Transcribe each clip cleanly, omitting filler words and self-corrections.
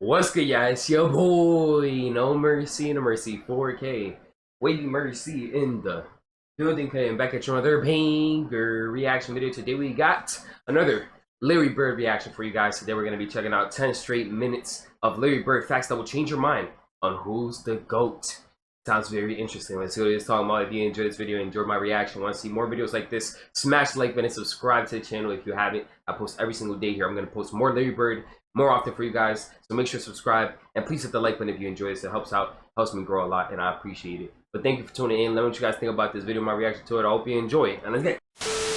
What's good, y'all? It's your boy, No Mercy, No Mercy 4K. Wavy Mercy in the building. And back at your other banger reaction video. Today we got another Larry Bird reaction for you guys. Today we're going to be checking out 10 straight minutes of Larry Bird facts that will change your mind on who's the GOAT. Sounds very interesting. Let's see what it's talking about. If you enjoyed this video, enjoyed my reaction, want to see more videos like this, smash the like button, subscribe to the channel if you haven't. I post every single day here. I'm going to post more Larry Bird more often for you guys, so make sure to subscribe and please hit the like button if you enjoy this. It helps me grow a lot, and I appreciate it. But thank you for tuning in. Let me know what you guys think about this video, my reaction to it. I hope you enjoy it, and let's get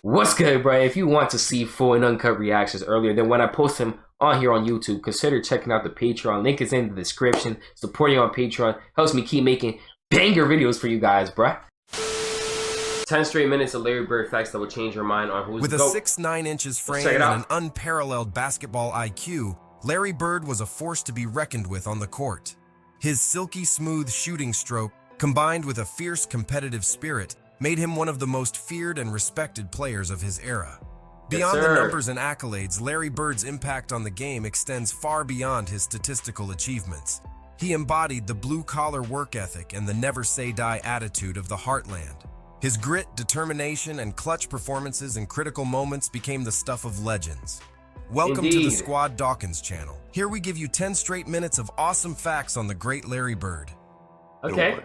what's good, bro. If you want to see full and uncut reactions earlier than when I post them on here on YouTube, consider checking out the Patreon. Link is in the description. Supporting on Patreon helps me keep making banger videos for you guys, bruh. 10 straight minutes of Larry Bird facts that will change your mind on who's with the a GOAT. 6'9" inches frame and an unparalleled basketball IQ, Larry Bird was a force to be reckoned with on the court. His silky smooth shooting stroke, combined with a fierce competitive spirit, made him one of the most feared and respected players of his era. Beyond the numbers and accolades, Larry Bird's impact on the game extends far beyond his statistical achievements. He embodied the blue-collar work ethic and the never-say-die attitude of the heartland. His grit, determination, and clutch performances in critical moments became the stuff of legends. Welcome to the Squad Dawkins channel. Here we give you 10 straight minutes of awesome facts on the great Larry Bird. Okay.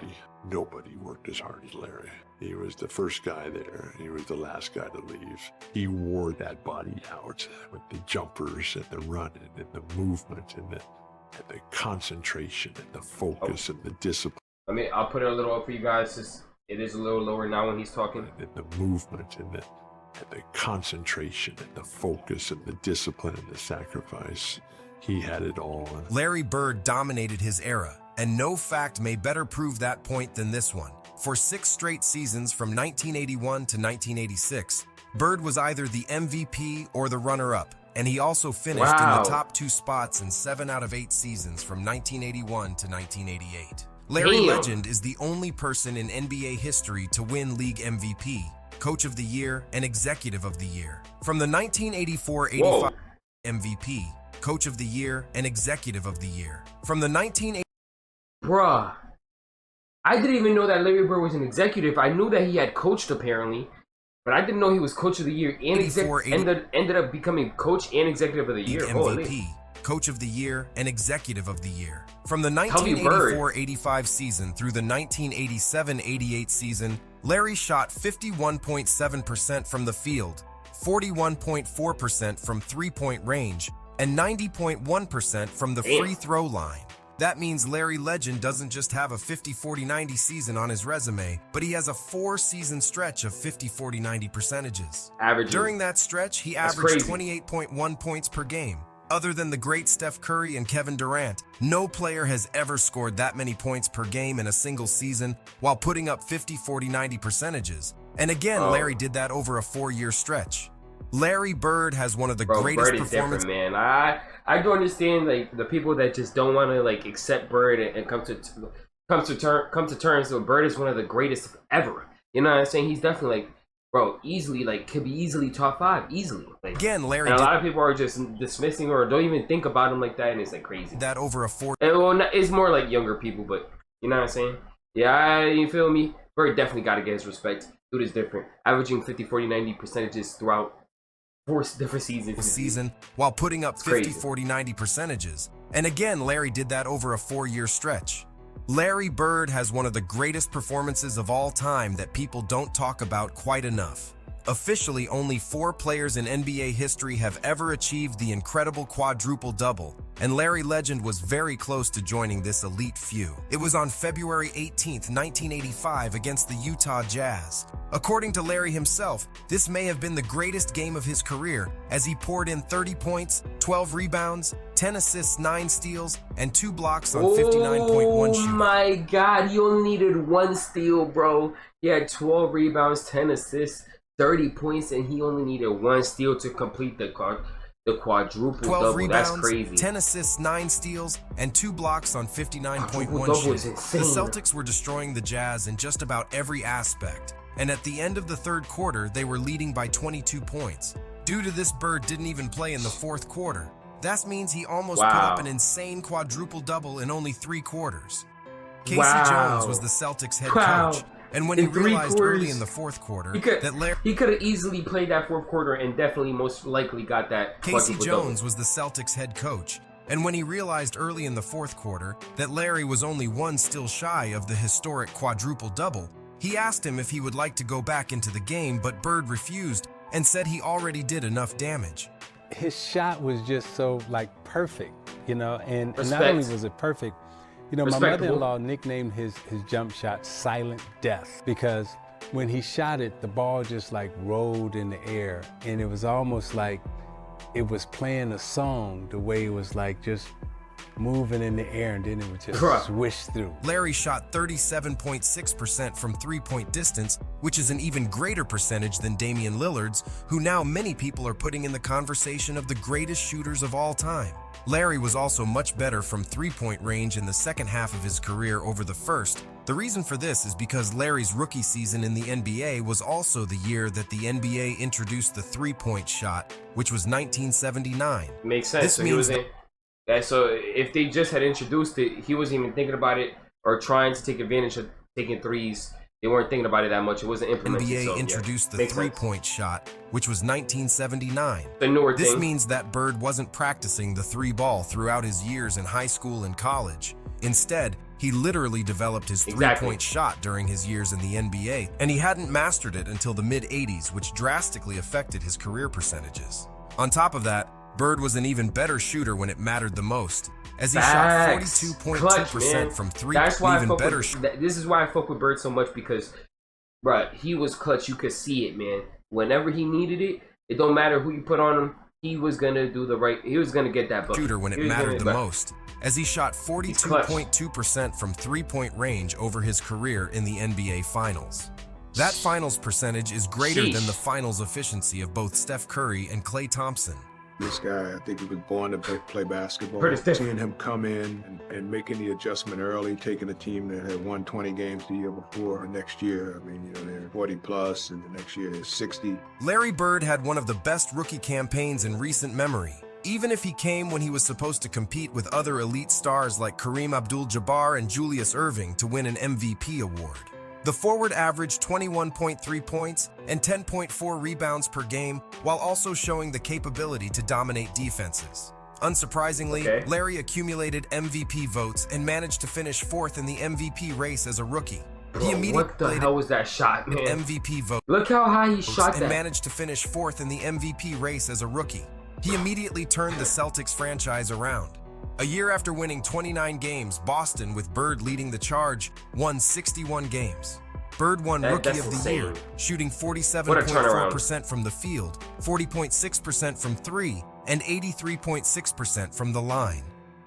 Nobody worked as hard as Larry. He was the first guy there. He was the last guy to leave. He wore that body out with the jumpers and the running and the movement and the concentration and the focus and the discipline. I'll put it a little up for you guys. It is a little lower now when he's talking. And the movement and the concentration and the focus and the discipline and the sacrifice. He had it all. Larry Bird dominated his era, and no fact may better prove that point than this one. For 6 straight seasons from 1981 to 1986, Bird was either the MVP or the runner-up, and he also finished in the top 2 spots in 7 out of 8 seasons from 1981 to 1988. Larry Legend is the only person in NBA history to win League MVP, Coach of the Year, and Executive of the Year. From the 1984-85 MVP, Coach of the Year, and Executive of the Year. From the 1980... Bruh, I didn't even know that Larry Bird was an executive. I knew that he had coached apparently, but I didn't know he was Coach of the Year and ended up becoming Coach and Executive of the Year. MVP, Coach of the Year, and Executive of the Year. From the 1984-85 season through the 1987-88 season, Larry shot 51.7% from the field, 41.4% from three-point range, and 90.1% from the free throw line. That means Larry Legend doesn't just have a 50-40-90 season on his resume, but he has a 4-season stretch of 50-40-90 percentages. During that stretch, he averaged 28.1 points per game. Other than the great Steph Curry and Kevin Durant, no player has ever scored that many points per game in a single season while putting up 50-40-90 percentages. And again, Larry did that over a 4-year stretch. Larry Bird has one of the greatest performances. Man, I do understand like the people that just don't want to like accept Bird and come to terms with Bird is one of the greatest ever. You know what I'm saying? He's definitely like, bro, easily like could be easily top 5 easily. Like, again, Larry. And a lot of people are just dismissing or don't even think about him like that, and it's like crazy. That over a 4. And well, it's more like younger people, but you know what I'm saying? Yeah, you feel me? Bird definitely got to get his respect. Dude is different, averaging 50-40-90 percentages throughout 4 different seasons. While putting up 50-40-90 percentages. And again, Larry did that over a 4-year stretch. Larry Bird has one of the greatest performances of all time that people don't talk about quite enough. Officially, only 4 players in NBA history have ever achieved the incredible quadruple-double, and Larry Legend was very close to joining this elite few. It was on February 18, 1985 against the Utah Jazz. According to Larry himself, this may have been the greatest game of his career as he poured in 30 points, 12 rebounds, 10 assists, 9 steals, and 2 blocks on 59.1 shooting. Oh my God, he only needed 1 steal, bro. He had 12 rebounds, 10 assists, 30 points, and he only needed 1 steal to complete the quadruple-double. That's crazy. 10 assists, 9 steals, and 2 blocks on 59.1 shooting. The Celtics were destroying the Jazz in just about every aspect, and at the end of the 3rd quarter, they were leading by 22 points. Due to this, Bird didn't even play in the 4th quarter. That means he almost put up an insane quadruple-double in only 3 quarters. Casey Jones was the Celtics head coach, and when he realized early in the 4th quarter that he could have easily played that 4th quarter and definitely most likely got that Casey Jones was the Celtics head coach, and when he realized early in the 4th quarter that Larry was only one still shy of the historic quadruple-double, he asked him if he would like to go back into the game, but Bird refused and said he already did enough damage. His shot was just so, like, perfect, you know, and not only was it perfect, you know, my mother-in-law nicknamed his jump shot Silent Death, because when he shot it, the ball just like rolled in the air, and it was almost like it was playing a song, the way it was like just moving in the air, and then it would just swish through. Larry shot 37.6% from three-point distance, which is an even greater percentage than Damian Lillard's, who now many people are putting in the conversation of the greatest shooters of all time. Larry was also much better from three-point range in the second half of his career over the first. The reason for this is because Larry's rookie season in the NBA was also the year that the NBA introduced the three-point shot, which was 1979. Makes sense. So if they just had introduced it, he wasn't even thinking about it or trying to take advantage of taking threes. They weren't thinking about it that much. It wasn't implemented. NBA introduced the three-point shot, which was 1979. This means that Bird wasn't practicing the three ball throughout his years in high school and college. Instead, he literally developed his three-point shot during his years in the NBA, and he hadn't mastered it until the mid-'80s, which drastically affected his career percentages. On top of that, Bird was an even better shooter when it mattered the most, as he shot 42.2% from three. That's why this is why I fuck with Bird so much, because, bruh, he was clutch. You could see it, man. Whenever he needed it, it don't matter who you put on him. He was gonna do the right. He was gonna get that bucket. Shooter when it mattered the most, as he shot 42.2% from three-point range over his career in the NBA Finals. That finals percentage is greater than the finals efficiency of both Steph Curry and Klay Thompson. This guy, I think he was born to play basketball. Seeing him come in and making the adjustment early, taking a team that had won 20 games the year before, or next year, I mean, you know, they're 40 plus, and the next year is 60. Larry Bird had one of the best rookie campaigns in recent memory, even if he came when he was supposed to compete with other elite stars like Kareem Abdul-Jabbar and Julius Erving to win an MVP award. The forward averaged 21.3 points and 10.4 rebounds per game, while also showing the capability to dominate defenses. Unsurprisingly, Larry accumulated MVP votes and managed to finish 4th in the MVP race as a rookie. He immediately what the hell was that shot, man? MVP vote. Look how high he shot that. And managed to finish 4th in the MVP race as a rookie. He immediately turned the Celtics franchise around. A year after winning 29 games, Boston, with Bird leading the charge, won 61 games. Bird won Rookie of the Year, shooting 47.4% from the field, 40.6% from three, and 83.6% from the line.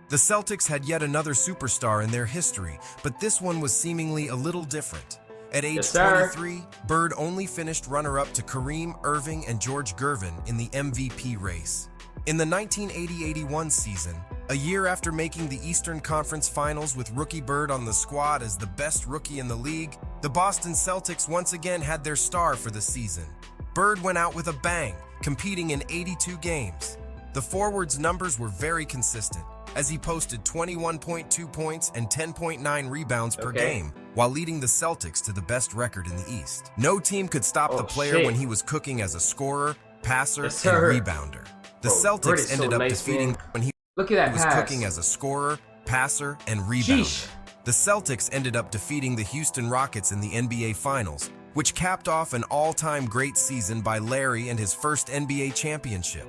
The Celtics had yet another superstar in their history, but this one was seemingly a little different. At age 23, Bird only finished runner-up to Kareem, Irving, and George Gervin in the MVP race. In the 1980-81 season, a year after making the Eastern Conference Finals with rookie Bird on the squad as the best rookie in the league, the Boston Celtics once again had their star for the season. Bird went out with a bang, competing in 82 games. The forward's numbers were very consistent, as he posted 21.2 points and 10.9 rebounds per game, while leading the Celtics to the best record in the East. No team could stop the player when he was cooking as a scorer, passer, and rebounder. The Celtics ended up defeating when he was cooking as a scorer, passer, and rebounder. The Celtics ended up defeating the Houston Rockets in the NBA Finals, which capped off an all-time great season by Larry and his first NBA championship.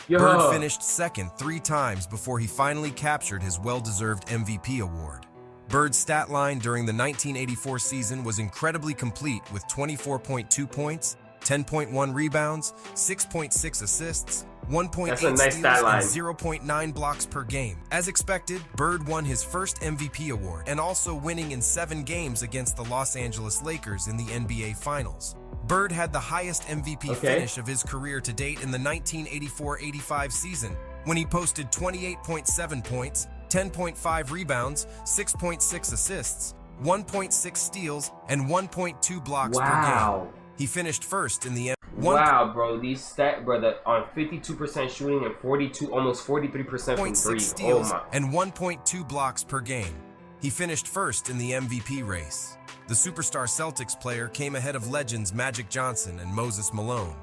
Bird finished second 3 times before he finally captured his well-deserved MVP award. Bird's stat line during the 1984 season was incredibly complete, with 24.2 points, 10.1 rebounds, 6.6 assists, 1.8 steals, and 0.9 blocks per game. As expected, Bird won his first MVP award and also winning in 7 games against the Los Angeles Lakers in the NBA Finals. Bird had the highest MVP finish of his career to date in the 1984-85 season, when he posted 28.7 points, 10.5 rebounds, 6.6 assists, 1.6 steals, and 1.2 blocks per game. He finished first in the Wow, bro, these stat, brother, on 52% shooting and 42, almost 43% from 3. steals oh my. and 1.2 blocks per game. He finished first in the MVP race. The superstar Celtics player came ahead of legends Magic Johnson and Moses Malone.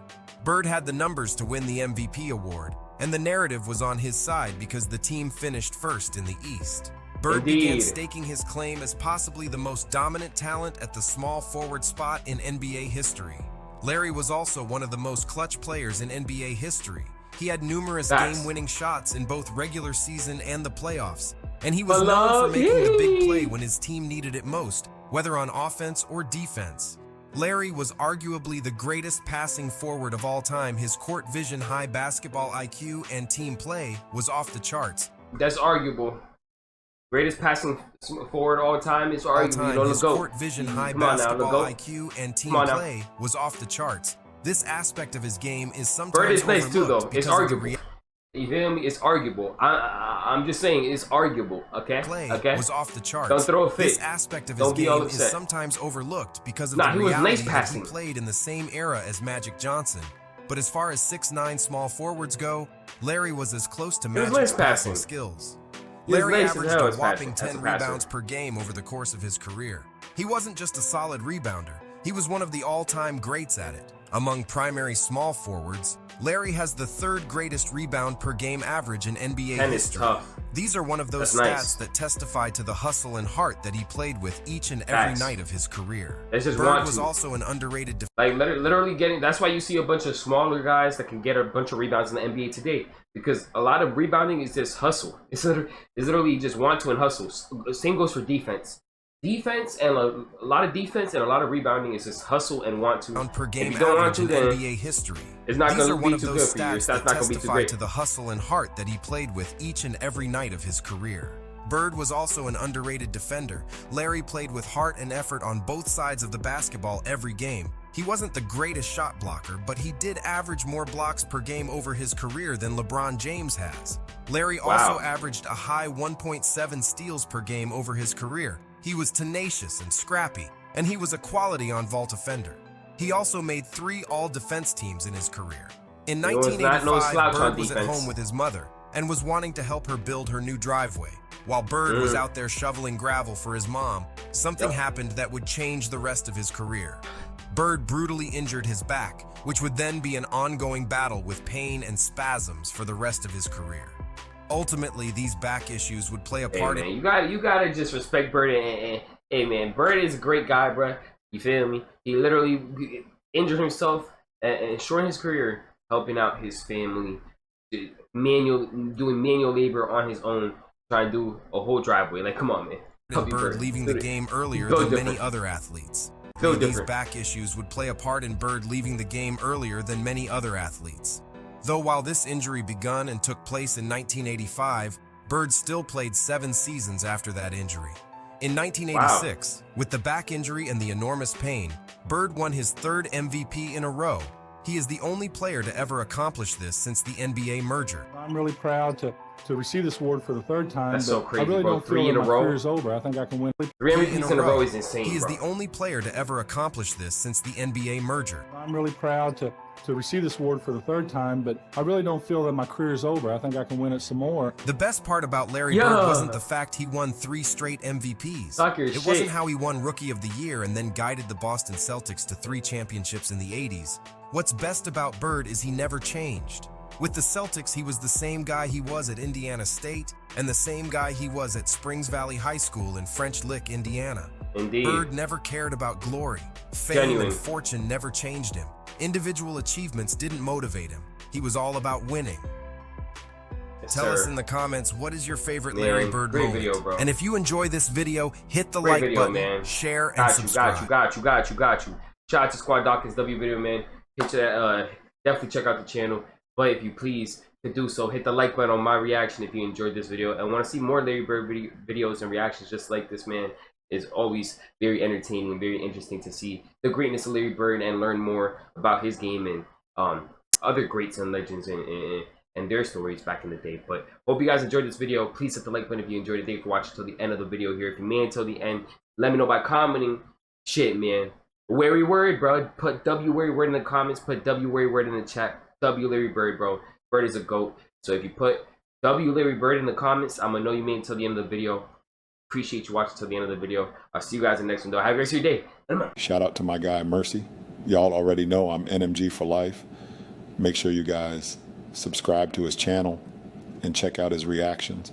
Bird had the numbers to win the MVP award, and the narrative was on his side because the team finished first in the East. Bird began staking his claim as possibly the most dominant talent at the small forward spot in NBA history. Larry was also one of the most clutch players in NBA history. He had numerous game-winning shots in both regular season and the playoffs, and he was known for making the big play when his team needed it most, whether on offense or defense. Larry was arguably the greatest passing forward of all time. His court vision, high basketball IQ, and team play was off the charts. That's arguable. Greatest passing forward all time is arguable. His court vision, high basketball IQ, and team play was off the charts. This aspect of his game is sometimes Bird is nice too, though. It's of arguable. You feel me? It's arguable. I'm just saying it's arguable. Okay. Play was off the charts. Don't throw a fit. This aspect of his game is sometimes overlooked because of the reality that he played in the same era as Magic Johnson. But as far as 6'9" small forwards go, Larry was as close to Magic's passing skills. Larry averaged a whopping 10 rebounds per game over the course of his career. He wasn't just a solid rebounder, he was one of the all-time greats at it. Among primary small forwards, Larry has the third greatest rebound per game average in NBA history. These are one of those stats that testify to the hustle and heart that he played with each and every night of his career. Bird was also an underrated defender. Like literally getting, that's why you see a bunch of smaller guys that can get a bunch of rebounds in the NBA today. Because a lot of rebounding is just hustle. It's literally just want to and hustle. Same goes for defense. Defense and a lot of defense and a lot of rebounding is just hustle and want to. Per game if you don't want to, then NBA history. It's not going to be too good for you. That's not going to be too great. To the hustle and heart that he played with each and every night of his career. Bird was also an underrated defender. Larry played with heart and effort on both sides of the basketball every game. He wasn't the greatest shot blocker, but he did average more blocks per game over his career than LeBron James has. Larry also averaged a high 1.7 steals per game over his career. He was tenacious and scrappy, and he was a quality on-vault defender. He also made 3 all-defense teams in his career. In 1985, Bird was at home with his mother and was wanting to help her build her new driveway. While Bird was out there shoveling gravel for his mom, something happened that would change the rest of his career. Bird brutally injured his back, which would then be an ongoing battle with pain and spasms for the rest of his career. Ultimately, these back issues would play a part in... You gotta just respect Bird. Hey, man, Bird is a great guy, bro. You feel me? He literally injured himself and shortened his career helping out his family, doing manual labor on his own, trying to do a whole driveway. Like, come on, man. Bird leaving the game earlier than many other athletes. These back issues would play a part in Bird leaving the game earlier than many other athletes. Though while this injury begun and took place in 1985, Bird still played 7 seasons after that injury. In 1986, with the back injury and the enormous pain, Bird won his 3rd MVP in a row. He is the only player to ever accomplish this since the NBA merger. I'm really proud to receive this award for the 3rd time. That's so crazy, I really bro. don't feel that my career is over. I think I can win 3 MVPs in a row is insane. He is the only player to ever accomplish this since the NBA merger. I'm really proud to receive this award for the 3rd time, but I really don't feel that my career is over. I think I can win it some more. The best part about Larry Bird wasn't the fact he won 3 straight MVPs. It wasn't how he won Rookie of the Year and then guided the Boston Celtics to 3 championships in the 80s. What's best about Bird is he never changed. With the Celtics, he was the same guy he was at Indiana State and the same guy he was at Springs Valley High School in French Lick, Indiana. Indeed. Bird never cared about glory. Fame and fortune never changed him. Individual achievements didn't motivate him. He was all about winning. Tell us in the comments, what is your favorite Larry Bird moment? Video, bro. And if you enjoy this video, hit the like button, share, and subscribe. Got you. Shout out to Squad Dawkins W video, man. Hit that, definitely check out the channel. But if you please could do so, hit the like button on my reaction if you enjoyed this video and want to see more Larry Bird videos and reactions just like this, man. Is always very entertaining and very interesting to see the greatness of Larry Bird and learn more about his game and other greats and legends and their stories back in the day. But hope you guys enjoyed this video. Please hit the like button if you enjoyed it. Thank you for watching till the end of the video here. If you made it till the end, let me know by commenting. Shit, man. Wary Word, bro. Put W Wary Word in the comments. Put W Wary Word in the chat. W Larry Bird, bro. Bird is a GOAT. So if you put W Larry Bird in the comments, I'm gonna know you made it until the end of the video. Appreciate you watching till the end of the video. I'll see you guys in the next one, though. Have a great rest of your day. Shout out to my guy Mercy. Y'all already know I'm NMG for life. Make sure you guys subscribe to his channel and check out his reactions.